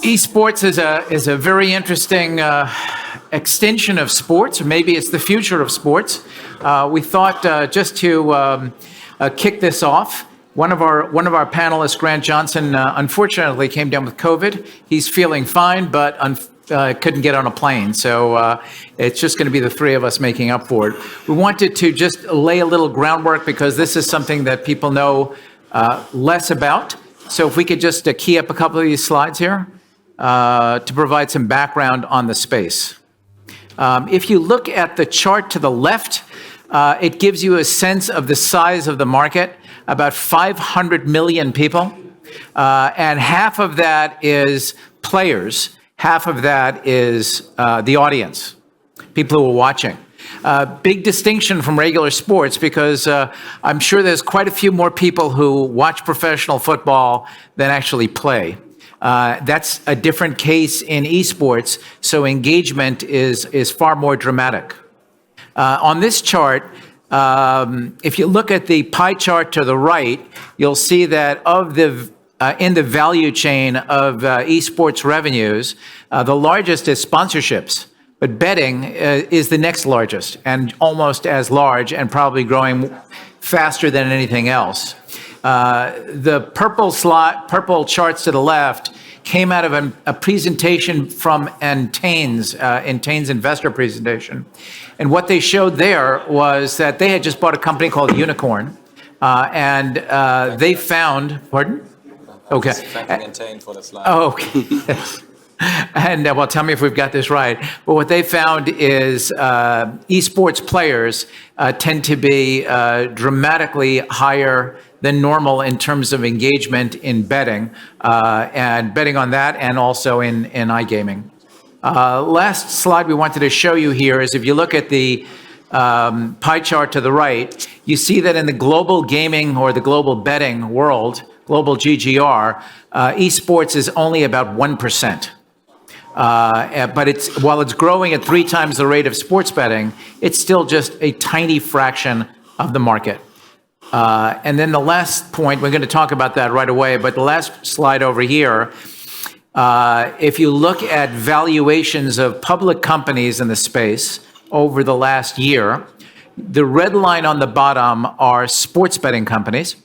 Esports is a very interesting extension of sports, or maybe it's the future of sports. We thought just to kick this off, one of our panelists, Grant Johnson, unfortunately came down with COVID. He's feeling fine, but couldn't get on a plane. So it's just going to be the three of us making up for it. We wanted to just lay a little groundwork because this is something that people know less about. So if we could just key up a couple of these slides here to provide some background on the space. If you look at the chart to the left, it gives you a sense of the size of the market, about 500 million people. And half of that is players, half of that is the audience, people who are watching. Big distinction from regular sports because I'm sure there's quite a few more people who watch professional football than actually play. That's a different case in esports, so engagement is far more dramatic. On this chart, if you look at the pie chart to the right, you'll see that in the value chain of esports revenues, the largest is sponsorships. But betting is the next largest and almost as large and probably growing faster than anything else. The purple charts to the left came out of a presentation from Entain's investor presentation. And what they showed there was that they had just bought a company called Unicorn. And they found, pardon? Okay. Thanking Entain for the slide. Oh, okay. And well, tell me if we've got this right. But what they found is esports players tend to be dramatically higher than normal in terms of engagement in betting, and betting on that, and also in iGaming. Last slide we wanted to show you here is if you look at the pie chart to the right, you see that in the global gaming or the global betting world, global GGR, esports is only about 1%. But while it's growing at 3 times the rate of sports betting, it's still just a tiny fraction of the market. And then the last point, we're going to talk about that right away, but the last slide over here, if you look at valuations of public companies in the space over the last year, the red line on the bottom are sports betting companies.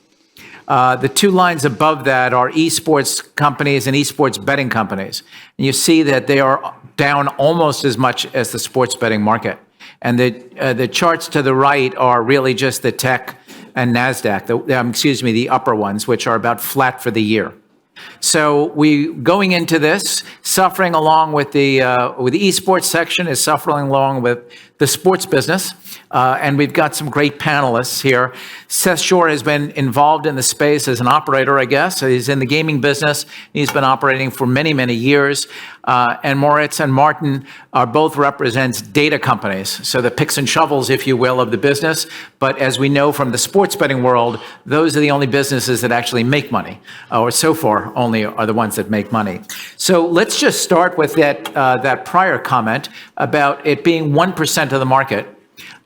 The 2 lines above that are esports companies and esports betting companies. And you see that they are down almost as much as the sports betting market. And the charts to the right are really just the tech and NASDAQ, the upper ones, which are about flat for the year. So going into this, suffering along with the esports section is suffering along with the sports business. And we've got some great panelists here. Seth Schorr has been involved in the space as an operator, I guess. He's in the gaming business. He's been operating for many, many years. And Moritz and Martin are both represents data companies. So the picks and shovels, if you will, of the business. But as we know from the sports betting world, those are the only businesses that actually make money, or so far only are the ones that make money. So let's just start with that prior comment about it being 1% of the market.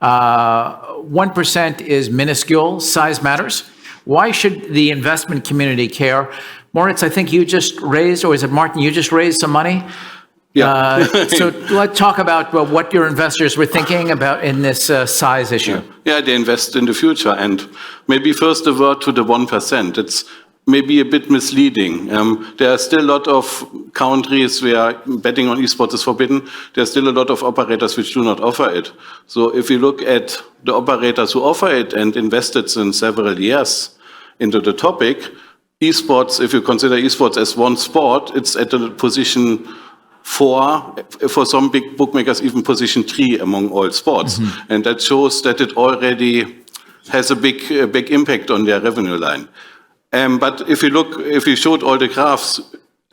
1% is minuscule, size matters. Why should the investment community care? Moritz, I think you just raised, or is it Martin, you just raised some money? Yeah. So let's talk about what your investors were thinking about in this size issue. Yeah, they invest in the future. And maybe first a word to the 1%. It's maybe a bit misleading. There are still a lot of countries where betting on esports is forbidden. There are still a lot of operators which do not offer it. So if you look at the operators who offer it and invested in several years into the topic, esports, if you consider esports as one sport, it's at the position 4, for some big bookmakers, even position 3 among all sports. Mm-hmm. And that shows that it already has a big impact on their revenue line. But if you showed all the graphs,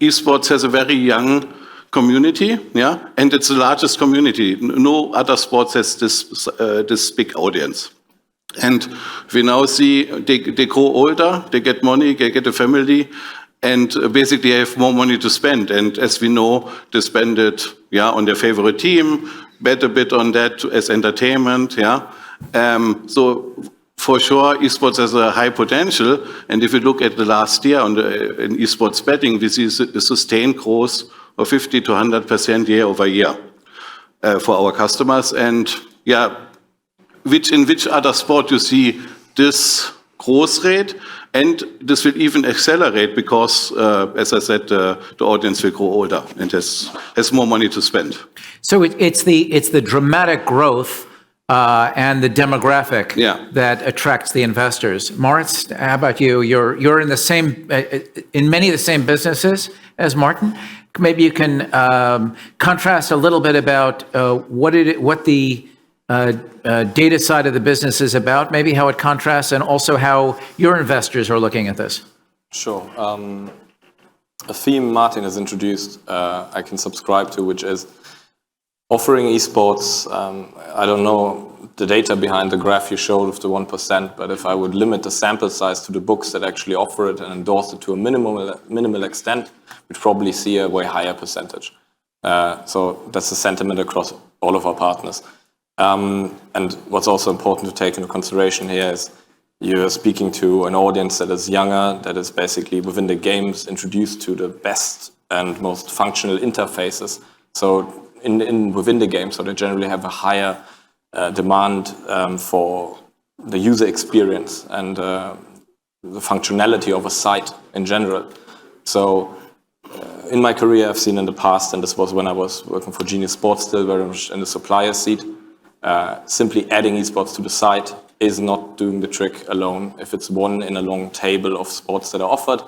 esports has a very young community, yeah, and it's the largest community. No other sports has this big audience. And we now see they grow older, they get money, they get a family, and basically have more money to spend. And as we know, they spend it, yeah, on their favorite team, bet a bit on that as entertainment, yeah. So for sure, esports has a high potential. And if you look at the last year in esports betting, we see a sustained growth of 50 to 100% year over year for our customers. And yeah, in which other sport you see this growth rate? And this will even accelerate because, as I said, the audience will grow older and has more money to spend. So it's the dramatic growth and the demographic that attracts the investors. Moritz, how about you? You're in the same in many of the same businesses as Martin. Maybe you can contrast a little bit about what the data side of the business is about, maybe how it contrasts, and also how your investors are looking at this. Sure. A theme Martin has introduced, I can subscribe to, which is offering esports. I don't know the data behind the graph you showed of the 1%, but if I would limit the sample size to the books that actually offer it and endorse it to a minimal extent, we'd probably see a way higher percentage. So that's the sentiment across all of our partners. And what's also important to take into consideration here is you're speaking to an audience that is younger, that is basically within the games introduced to the best and most functional interfaces. So within the game, so they generally have a higher demand for the user experience and the functionality of a site in general. So in my career, I've seen in the past, and this was when I was working for Genius Sports, still very much in the supplier seat, simply adding esports to the site is not doing the trick alone. If it's one in a long table of sports that are offered,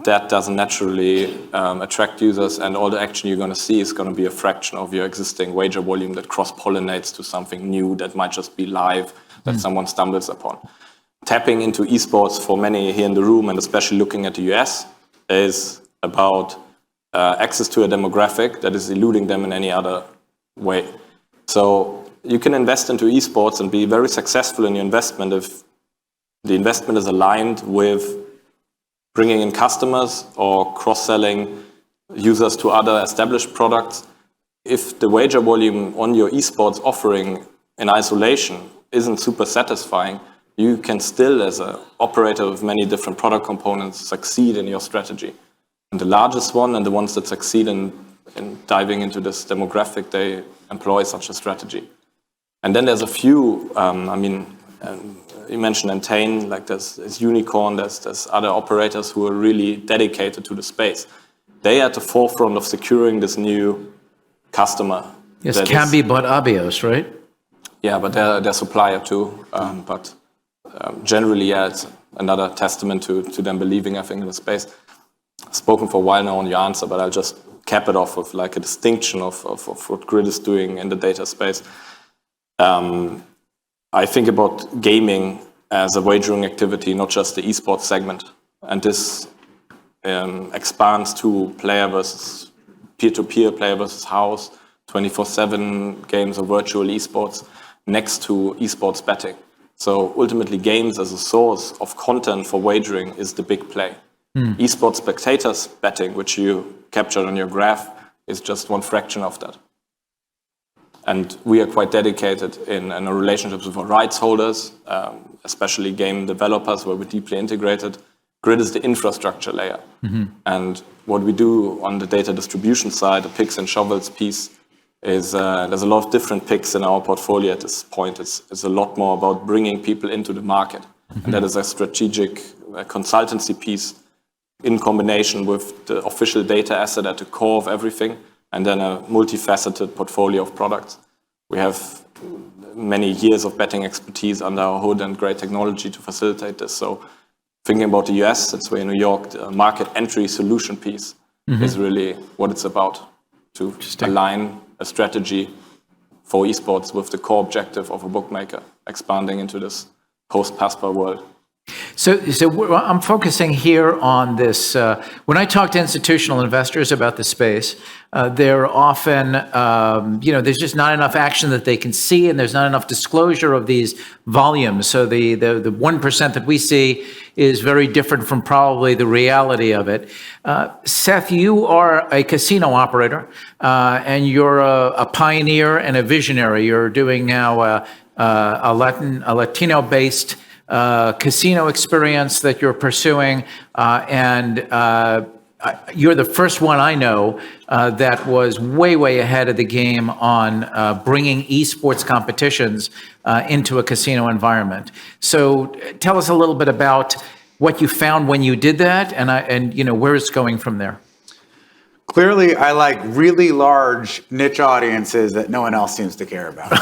that doesn't naturally attract users, and all the action you're going to see is going to be a fraction of your existing wager volume that cross-pollinates to something new that might just be live, that someone stumbles upon. Tapping into esports for many here in the room, and especially looking at the US, is about access to a demographic that is eluding them in any other way. So you can invest into esports and be very successful in your investment if the investment is aligned with bringing in customers or cross-selling users to other established products. If the wager volume on your esports offering in isolation isn't super satisfying, you can still, as an operator with many different product components, succeed in your strategy. And the largest one and the ones that succeed in diving into this demographic, they employ such a strategy. And then there's a few, you mentioned Entain, like there's Unicorn, there's other operators who are really dedicated to the space. They are at the forefront of securing this new customer. Yes, Cambi bought Abios, right? Yeah, but they're supplier too. But generally, yeah, it's another testament to them believing, I think, in the space. I've spoken for a while now on your answer, but I'll just cap it off with like a distinction of what Grid is doing in the data space. I think about gaming as a wagering activity, not just the esports segment. And this expands to player versus peer-to-peer, player versus house, 24/7 games of virtual esports next to esports betting. So ultimately, games as a source of content for wagering is the big play. Esports spectators betting, which you captured on your graph, is just one fraction of that. And we are quite dedicated in our relationships with our rights holders, especially game developers, where we're deeply integrated. Grid is the infrastructure layer. And what we do on the data distribution side, the picks and shovels piece, is there's a lot of different picks in our portfolio at this point. It's a lot more about bringing people into the market. And that is a strategic consultancy piece in combination with the official data asset at the core of everything, and then a multifaceted portfolio of products. We have many years of betting expertise under our hood and great technology to facilitate this. So thinking about the US, that's where in New York, the market entry solution piece is really what it's about, to align a strategy for esports with the core objective of a bookmaker, expanding into this post-PASPA world. So I'm focusing here on this. When I talk to institutional investors about the space, they're often, there's just not enough action that they can see, and there's not enough disclosure of these volumes. So the 1% that we see is very different from probably the reality of it. Seth, you are a casino operator, and you're a pioneer and a visionary. You're doing now a Latino-based casino experience that you're pursuing, you're the first one I know that was way ahead of the game on bringing esports competitions into a casino environment. So tell us a little bit about what you found when you did that, and where it's going from there. Clearly, I like really large niche audiences that no one else seems to care about.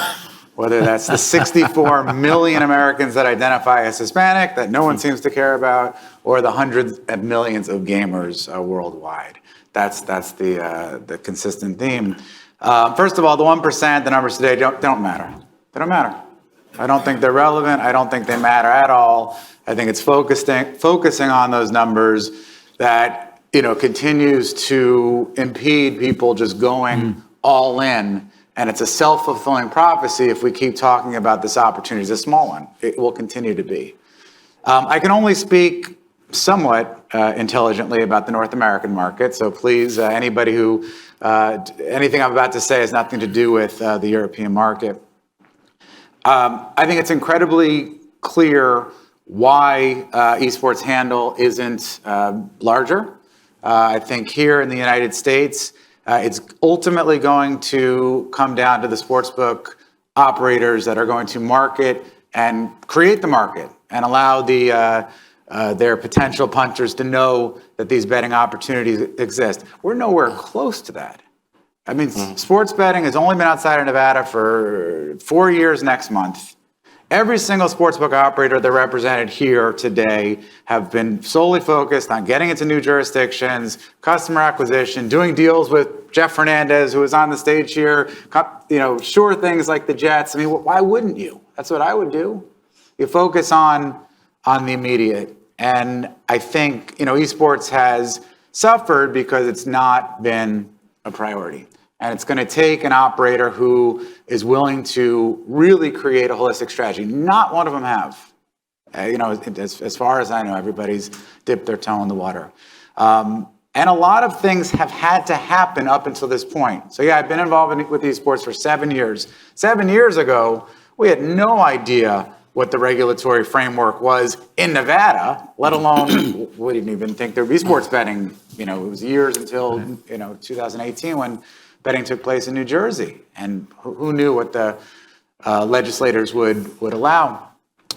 Whether that's the 64 million Americans that identify as Hispanic that no one seems to care about, or the hundreds of millions of gamers worldwide. That's the consistent theme. First of all, the 1%, the numbers today don't matter. They don't matter. I don't think they're relevant. I don't think they matter at all. I think it's focusing on those numbers that continues to impede people just going all in. And it's a self-fulfilling prophecy if we keep talking about this opportunity as a small one. It will continue to be. I can only speak somewhat intelligently about the North American market. So please, anybody who, anything I'm about to say has nothing to do with the European market. I think it's incredibly clear why esports handle isn't larger. I think here in the United States, it's ultimately going to come down to the sportsbook operators that are going to market and create the market and allow their potential punchers to know that these betting opportunities exist. We're nowhere close to that. I mean, sports betting has only been outside of Nevada for 4 years next month. Every single sportsbook operator that represented here today have been solely focused on getting into new jurisdictions, customer acquisition, doing deals with Jeff Fernandez, who was on the stage here, sure things like the Jets. I mean, why wouldn't you? That's what I would do. You focus on the immediate. And I think, esports has suffered because it's not been a priority. And it's going to take an operator who is willing to really create a holistic strategy. Not one of them have. As far as I know, everybody's dipped their toe in the water. And a lot of things have had to happen up until this point. So yeah, I've been involved with esports for 7 years. 7 years ago, we had no idea what the regulatory framework was in Nevada, let alone we didn't even think there'd be sports betting. It was years until 2018 when betting took place in New Jersey, and who knew what the legislators would allow,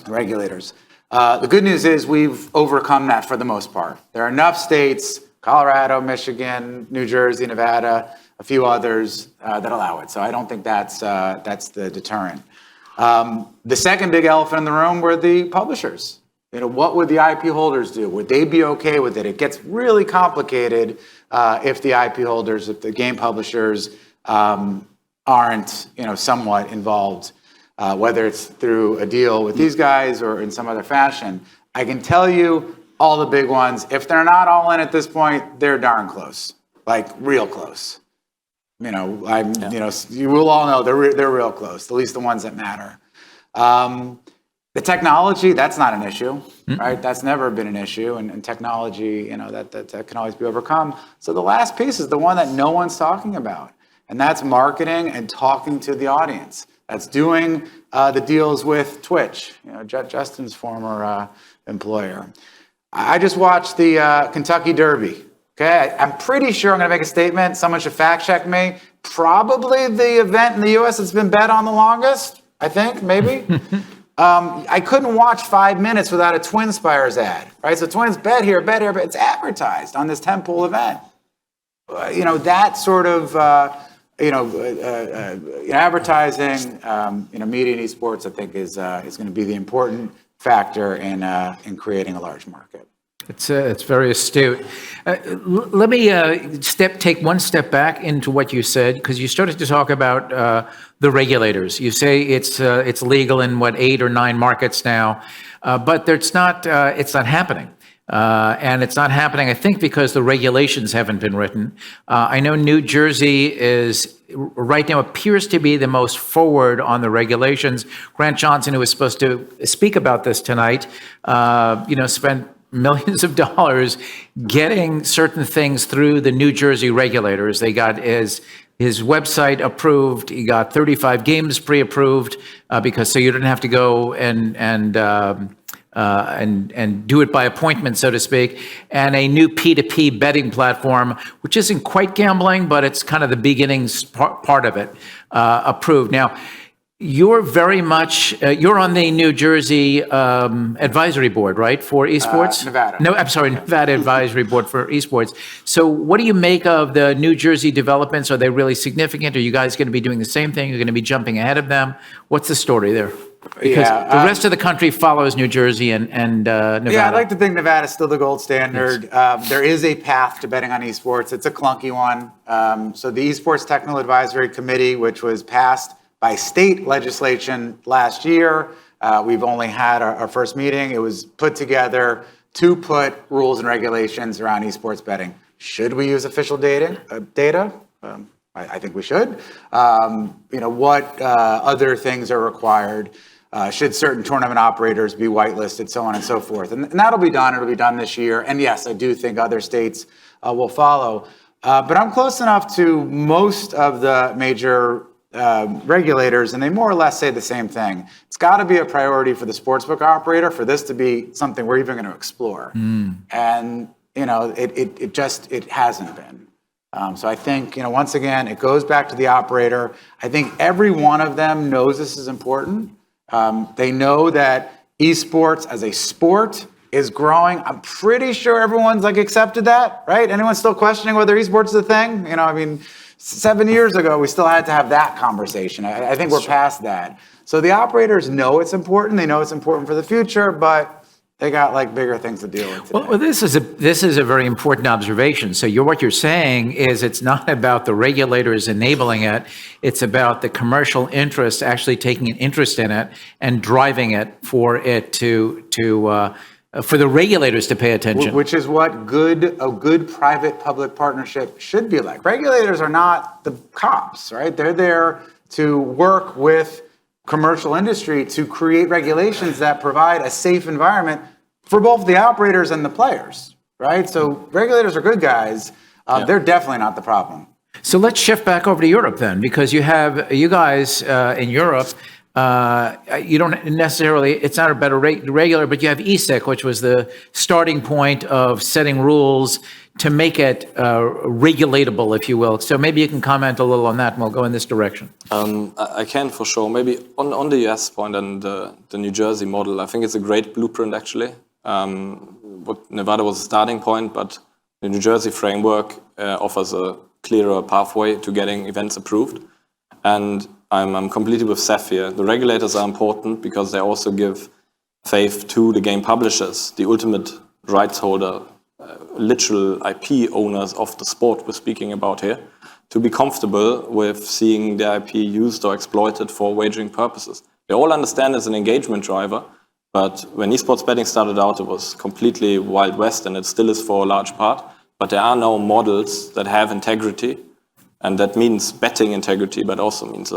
regulators. The good news is we've overcome that for the most part. There are enough states, Colorado, Michigan, New Jersey, Nevada, a few others that allow it. So I don't think that's the deterrent. The second big elephant in the room were the publishers. What would the IP holders do? Would they be okay with it? It gets really complicated if the IP holders, if the game publishers aren't, somewhat involved, whether it's through a deal with these guys or in some other fashion. I can tell you all the big ones, if they're not all in at this point, they're darn close, like real close. You will all know they're real close, at least the ones that matter. The technology, that's not an issue, right? That's never been an issue, and technology, that can always be overcome. So the last piece is the one that no one's talking about, and that's marketing and talking to the audience. That's doing the deals with Twitch, Justin's former employer. I just watched the Kentucky Derby. Okay, I'm pretty sure I'm going to make a statement. Someone should fact check me. Probably the event in the U.S. that's been bet on the longest, I think, maybe. I couldn't watch 5 minutes without a TwinSpires ad, right? So Twins bet here, but it's advertised on this tentpole event. That sort of, advertising, media and esports, I think is going to be the important factor in creating a large market. It's very astute. Let me take one step back into what you said, because you started to talk about the regulators. You say it's legal in 8 or 9 markets now, but it's not happening. And it's not happening, I think, because the regulations haven't been written. I know New Jersey is right now appears to be the most forward on the regulations. Grant Johnson, who was supposed to speak about this tonight, spent millions of dollars getting certain things through the New Jersey regulators. They got his website approved. He got 35 games pre-approved so you didn't have to go and and do it by appointment, so to speak, and a new P2P betting platform, which isn't quite gambling, but it's kind of the beginnings part of it, approved. Now, you're very much, you're on the New Jersey advisory board, right, for esports? Nevada. No, I'm sorry, Nevada advisory board for esports. So what do you make of the New Jersey developments? Are they really significant? Are you guys going to be doing the same thing? You're going to be jumping ahead of them? What's the story there? Because the rest of the country follows New Jersey and Nevada. Yeah, I'd like to think Nevada is still the gold standard. Yes. There is a path to betting on esports. It's a clunky one. So the Esports Technical Advisory Committee, which was passed by state legislation last year, we've only had our first meeting. It was put together to put rules and regulations around esports betting. Should we use official data? I think we should. What other things are required? Should certain tournament operators be whitelisted, so on and so forth. And that'll be done. It'll be done this year. And yes, I do think other states will follow. But I'm close enough to most of the major regulators, and they more or less say the same thing. It's got to be a priority for the sportsbook operator for this to be something we're even going to explore. And, it hasn't been. So I think, once again, it goes back to the operator. I think every one of them knows this is important. They know that esports as a sport is growing. I'm pretty sure everyone's accepted that, right? Anyone still questioning whether esports is a thing? 7 years ago, we still had to have that conversation. I think we're past that. So the operators know it's important. They know it's important for the future, but they got bigger things to deal with today. Well, this is a very important observation. So what you're saying is it's not about the regulators enabling it. It's about the commercial interests actually taking an interest in it and driving it for the regulators to pay attention. Which is what a good private-public partnership should be like. Regulators are not the cops, right? They're there to work with commercial industry to create regulations that provide a safe environment for both the operators and the players, right? So regulators are good guys. They're definitely not the problem. So let's shift back over to Europe then, because you guys in Europe, you don't necessarily, it's not a better regular, but you have ESIC, which was the starting point of setting rules to make it regulatable, if you will. So maybe you can comment a little on that and we'll go in this direction. I can for sure. Maybe on the US point and the New Jersey model, I think it's a great blueprint actually. What Nevada was a starting point, but the New Jersey framework offers a clearer pathway to getting events approved. And I'm completely with Seth here. The regulators are important because they also give faith to the game publishers, the ultimate rights holder, literal IP owners of the sport we're speaking about here, to be comfortable with seeing their IP used or exploited for wagering purposes. They all understand it's an engagement driver, but when esports betting started out, it was completely Wild West, and it still is for a large part. But there are now models that have integrity, and that means betting integrity, but also means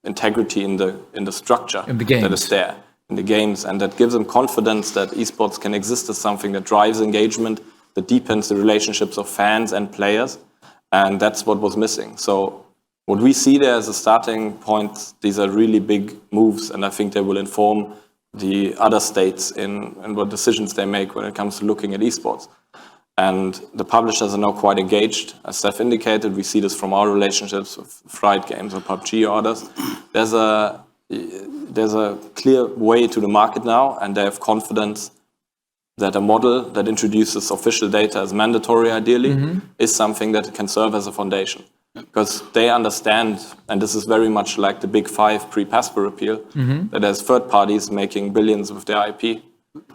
integrity in the structure that is there, in the games, and that gives them confidence that esports can exist as something that drives engagement, that deepens the relationships of fans and players, and that's what was missing. So what we see there as a starting point, these are really big moves, and I think they will inform the other states in what decisions they make when it comes to looking at esports. And the publishers are now quite engaged. As Seth indicated, we see this from our relationships with Fright Games or PUBG or others. There's a clear way to the market now, and they have confidence that a model that introduces official data as mandatory, ideally, is something that can serve as a foundation. Because they understand, and this is very much like the big five pre-PASPA repeal, that there's third parties making billions with their IP.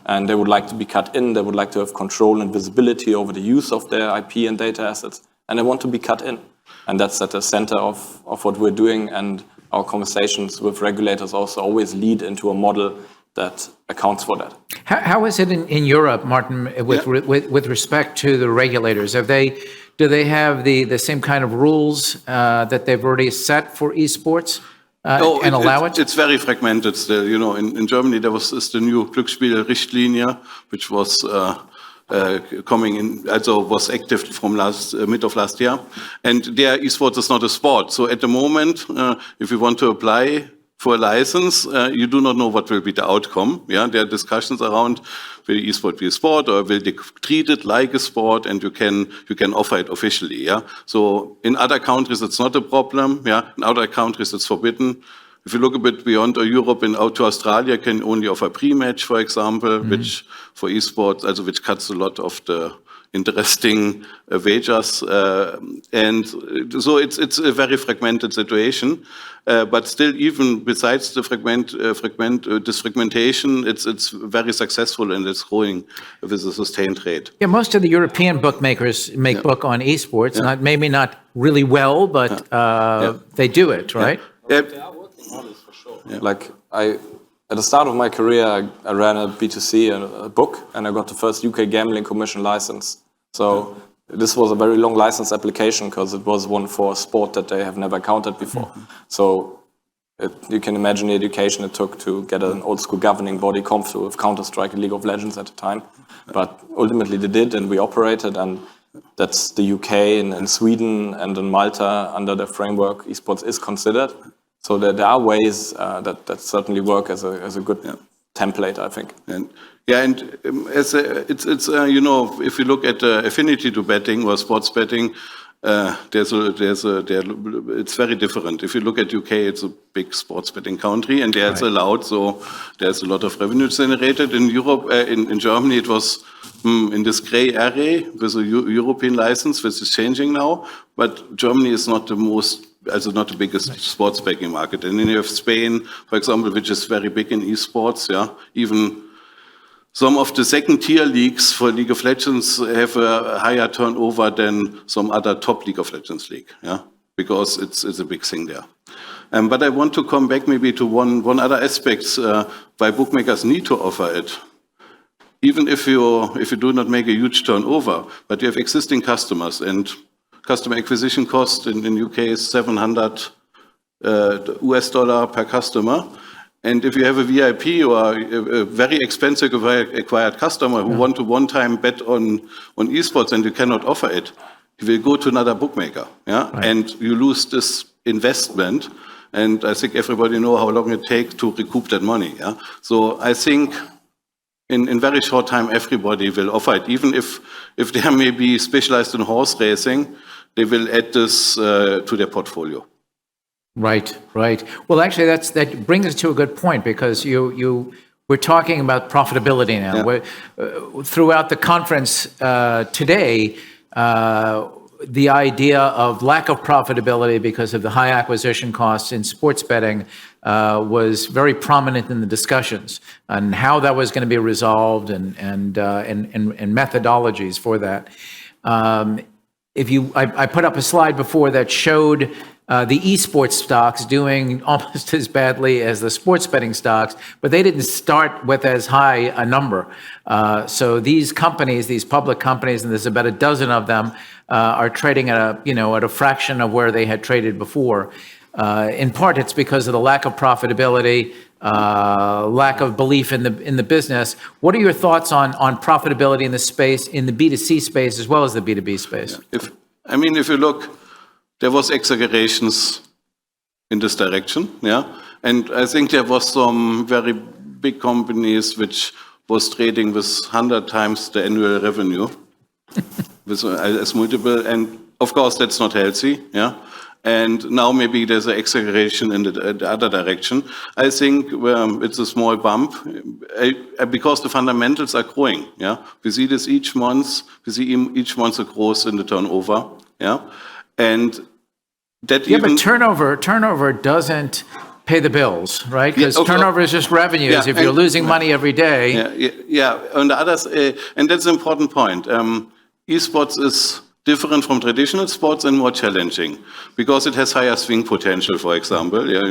And they would like to be cut in, they would like to have control and visibility over the use of their IP and data assets, and they want to be cut in. And that's at the center of what we're doing, and our conversations with regulators also always lead into a model that accounts for that. How is it in Europe, Martin, with respect to the regulators? Do they have the same kind of rules that they've already set for esports? And allow it? It's very fragmented still. In Germany there was the new Glücksspiel-Richtlinie, which was coming in, also was active from mid of last year. And there, esports is not a sport. So at the moment, if we want to apply for a license, you do not know what will be the outcome. Yeah, there are discussions around will esport be a sport or will they treat it like a sport, and you can offer it officially. Yeah, so in other countries it's not a problem. Yeah, in other countries it's forbidden. If you look a bit beyond Europe and out to Australia, can only offer pre-match, for example, which for esports, also which cuts a lot of the interesting wagers, and so it's a very fragmented situation. But still, even besides the this fragmentation, it's very successful and it's growing with a sustained rate. Yeah, most of the European bookmakers make book on esports, maybe not really well, but they do it, right? Yeah. Like at the start of my career, I ran a B2C a book, and I got the first UK Gambling Commission license. So this was a very long license application because it was one for a sport that they have never counted before. So you can imagine the education it took to get an old school governing body comfortable with Counter-Strike and League of Legends at the time. But ultimately they did, and we operated, and that's the UK and Sweden and in Malta under the framework esports is considered. So there are ways that certainly work as a good template, I think. And as it's you know, if you look at affinity to betting or sports betting, it's very different. If you look at UK, it's a big sports betting country, and there it's allowed, so there's a lot of revenue generated. In Europe, in Germany, it was in this gray area with a European license, which is changing now. But Germany is not the not the biggest sports betting market. And then you have Spain, for example, which is very big in esports. Yeah, even some of the second-tier leagues for League of Legends have a higher turnover than some other top League of Legends league. Yeah, because it's a big thing there. But I want to come back maybe to one other aspect why bookmakers need to offer it. Even if you do not make a huge turnover, but you have existing customers, and customer acquisition cost in UK is $700 per customer. And if you have a VIP or a very expensive acquired customer who want to one-time bet on esports and you cannot offer it, you will go to another bookmaker. Yeah, and you lose this investment. And I think everybody knows how long it takes to recoup that money. Yeah, so I think in very short time everybody will offer it, even if they may be specialized in horse racing, they will add this to their portfolio. Right. Well, actually, that brings us to a good point, because we're talking about profitability now. Yeah. Throughout the conference today, the idea of lack of profitability because of the high acquisition costs in sports betting was very prominent in the discussions, and how that was going to be resolved and methodologies for that. I put up a slide before that showed the esports stocks doing almost as badly as the sports betting stocks, but they didn't start with as high a number. So these companies, these public companies, and there's about a dozen of them, are trading at a fraction of where they had traded before. In part, it's because of the lack of profitability, lack of belief in the business. What are your thoughts on profitability in the space, in the B2C space as well as the B2B space? If you look, there was exaggerations in this direction, yeah, and I think there was some very big companies which was trading with 100 times the annual revenue, with as multiple, and of course that's not healthy, yeah. And now maybe there's an exaggeration in the other direction. I think it's a small bump because the fundamentals are growing. Yeah, we see this each month. We see each month a growth in the turnover. Yeah, and that but turnover doesn't pay the bills, right? Because turnover is just revenues. If you're losing money every day. Yeah. On the others, and that's an important point. Esports is different from traditional sports and more challenging because it has higher swing potential, for example. Yeah,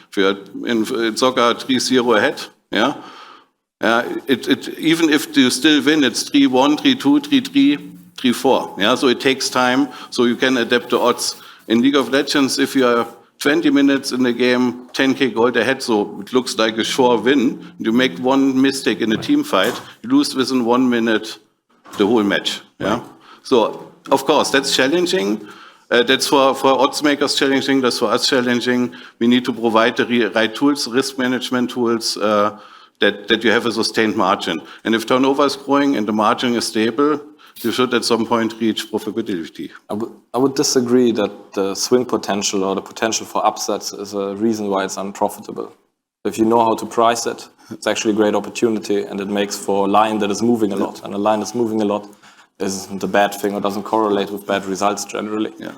if you're in soccer 3-0 ahead, yeah, even if you still win, it's 3-1, 3-2, 3-3, 3-4. Yeah, so it takes time, so you can adapt the odds. In League of Legends, if you are 20 minutes in the game, 10k gold ahead, so it looks like a sure win. You make one mistake in a team fight, you lose within 1 minute the whole match. Yeah, so of course, that's challenging. That's for odds makers challenging, that's for us challenging. We need to provide the right tools, risk management tools, that you have a sustained margin. And if turnover is growing and the margin is stable, you should at some point reach profitability. I would disagree that the swing potential or the potential for upsets is a reason why it's unprofitable. If you know how to price it, it's actually a great opportunity, and it makes for a line that is moving a lot. And a line that's moving a lot isn't a bad thing or doesn't correlate with bad results generally. Yeah.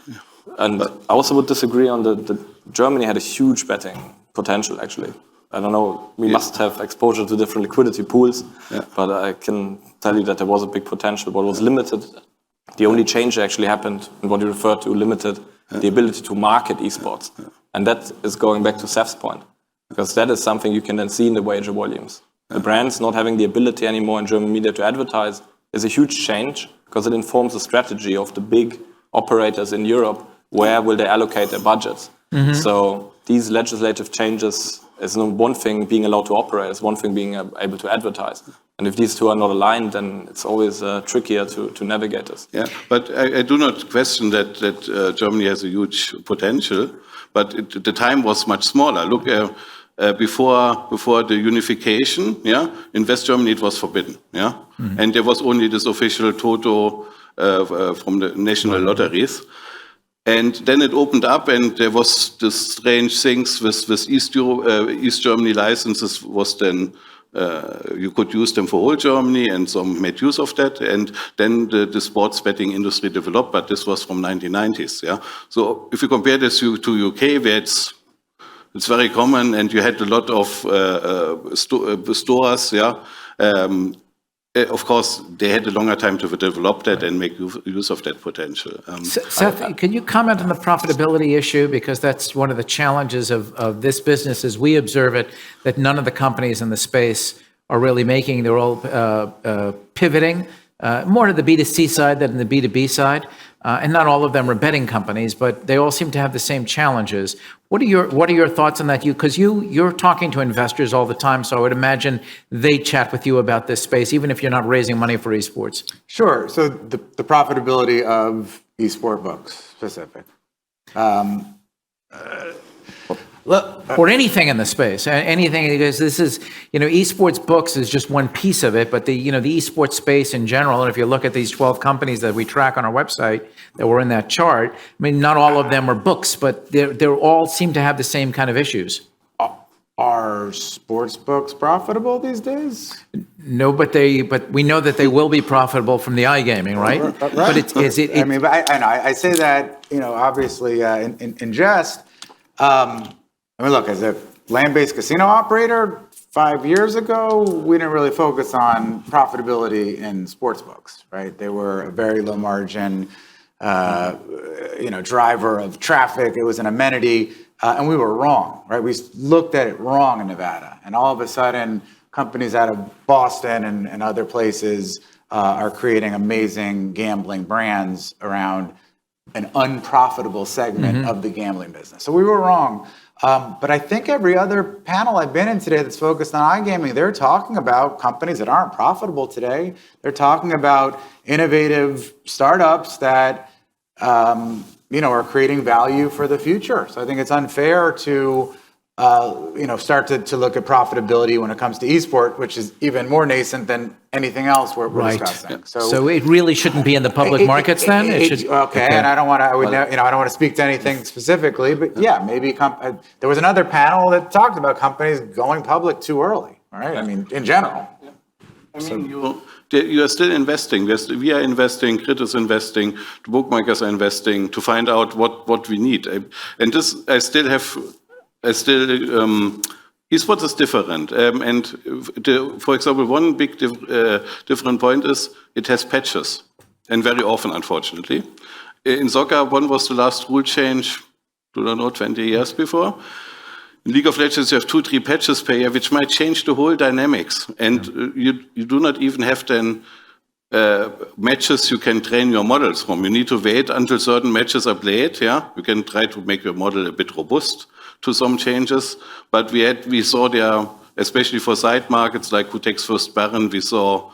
And I also would disagree on the Germany had a huge betting potential, actually. I don't know, we must have exposure to different liquidity pools, but I can tell you that there was a big potential. What was limited, the only change that actually happened, and what you referred to, limited the ability to market esports. And that is going back to Seth's point, because that is something you can then see in the wager volumes. The brands not having the ability anymore in German media to advertise is a huge change, because it informs the strategy of the big operators in Europe. Where will they allocate their budgets? So these legislative changes is not one thing being allowed to operate, it's one thing being able to advertise. And if these two are not aligned, then it's always trickier to navigate this. Yeah, but I do not question that Germany has a huge potential, but the time was much smaller. Look, before the unification, in West Germany it was forbidden, and there was only this official Toto from the national lotteries. And then it opened up, and there was this strange things with East Germany licenses was then, you could use them for whole Germany, and some made use of that. And then the sports betting industry developed, but this was from 1990s. So if you compare this to UK, where it's very common, and you had a lot of stores. Of course, they had a longer time to develop that and make use of that potential. Seth, can you comment on the profitability issue? Because that's one of the challenges of this business as we observe it, that none of the companies in the space are really making. They're all pivoting more to the B2C side than the B2B side. And not all of them are betting companies, but they all seem to have the same challenges. What are your thoughts on that? Because you're talking to investors all the time, so I would imagine they chat with you about this space, even if you're not raising money for esports. Sure. So the profitability of esport books specific. Or anything in the space, anything, because this is, esports books is just one piece of it, but the esports space in general, and if you look at these 12 companies that we track on our website that were in that chart, I mean, not all of them are books, but they all seem to have the same kind of issues. Are sports books profitable these days? No, but we know that they will be profitable from the iGaming, right? Right. But I mean, but I say that, obviously in jest. I mean, look, as a land-based casino operator, 5 years ago, we didn't really focus on profitability in sports books, right? They were a very low margin, driver of traffic. It was an amenity, and we were wrong, right? We looked at it wrong in Nevada, and all of a sudden, companies out of Boston and other places are creating amazing gambling brands around an unprofitable segment of the gambling business. So we were wrong. But I think every other panel I've been in today that's focused on iGaming, they're talking about companies that aren't profitable today. They're talking about innovative startups that, are creating value for the future. So I think it's unfair to, start to look at profitability when it comes to esport, which is even more nascent than anything else we're discussing. So it really shouldn't be in the public markets then? Okay, and I don't want to. I don't want to speak to anything specifically, but maybe there was another panel that talked about companies going public too early. Right? I mean, in general. I mean, you are still investing. We are investing. Crit is investing. The bookmakers are investing to find out what we need. And this, esports is different, for example, one big different point is it has patches, and very often, unfortunately. In soccer, one was the last rule change, 20 years before. In League of Legends, you have 2-3 patches per year, which might change the whole dynamics, and you do not even have then matches you can train your models from. You need to wait until certain matches are played. You can try to make your model a bit robust to some changes, but we saw there, especially for side markets like who takes first Baron, we saw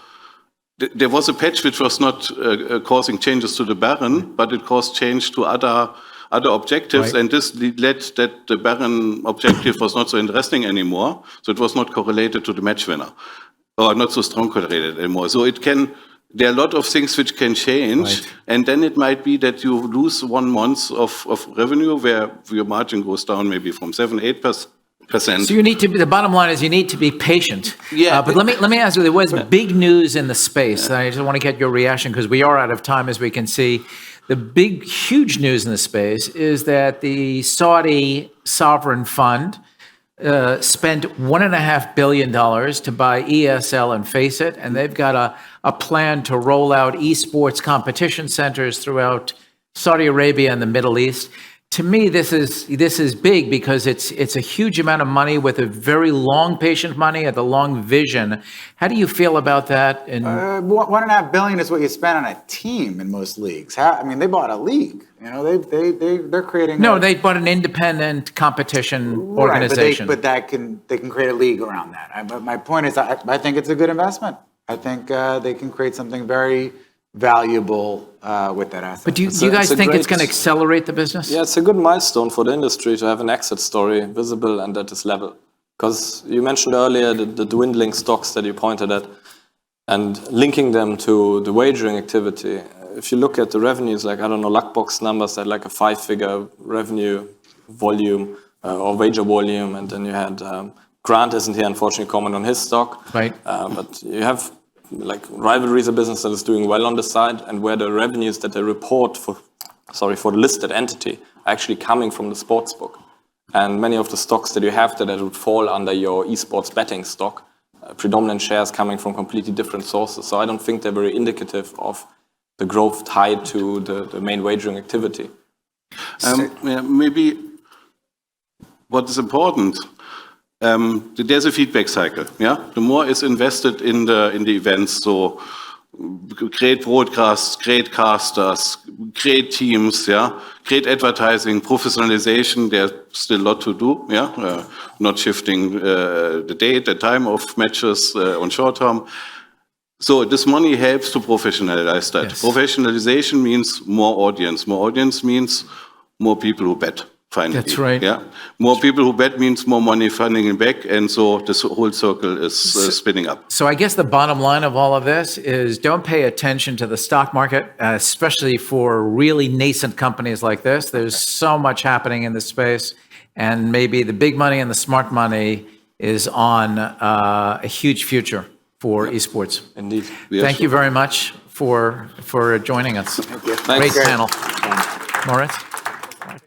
there was a patch which was not causing changes to the Baron, but it caused change to other objectives, Right. and this led that the Baron objective was not so interesting anymore, so it was not correlated to the match winner, or not so strong correlated anymore. So there are a lot of things which can change, Right. and then it might be that you lose 1 month of revenue where your margin goes down maybe from 7-8%. So you need to be, the bottom line is you need to be patient. Yeah. But let me ask you, there was big news in the space. I just want to get your reaction because we are out of time, as we can see. The big, huge news in the space is that the Saudi sovereign fund spent $1.5 billion to buy ESL and Face It, and they've got a plan to roll out esports competition centers throughout Saudi Arabia and the Middle East. To me, this is big because it's a huge amount of money with a very long patient money and the long vision. How do you feel about that? And $1.5 billion is what you spend on a team in most leagues. They bought a league. They're creating. no, they bought an independent competition organization. Right, but they can create a league around that. But my point is, I think it's a good investment. I think they can create something very valuable with that asset. But do you It's guys a think it's great- going to accelerate the business? Yeah, it's a good milestone for the industry to have an exit story visible and at this level. Because you mentioned earlier the dwindling stocks that you pointed at and linking them to the wagering activity. If you look at the revenues, like, I don't know, Luckbox numbers had like a 5-figure revenue volume or wager volume. And then you had, Grant isn't here, unfortunately, comment on his stock. Right. But you have like Rivalry is a business that is doing well on the side, and where the revenues that they report for the listed entity are actually coming from the sportsbook. And many of the stocks that you have that would fall under your esports betting stock, predominant shares coming from completely different sources. So I don't think they're very indicative of the growth tied to the main wagering activity. Maybe what is important, there's a feedback cycle. Yeah, the more is invested in the events, so great broadcasts, great casters, great teams. Yeah, great advertising, professionalization. There's still a lot to do. Yeah, not shifting the date, the time of matches on short term. So this money helps to professionalize that. Yes. Professionalization means more audience. More audience means more people who bet. Finally. That's right. Yeah, more people who bet means more money funding back, and so this whole circle is spinning up. So I guess the bottom line of all of this is don't pay attention to the stock market, especially for really nascent companies like this. There's so much happening in this space, and maybe the big money and the smart money is on a huge future for esports. Indeed. Yeah, Thank sure. you very much for joining us. Thank you. Great Thanks. panel. Moritz?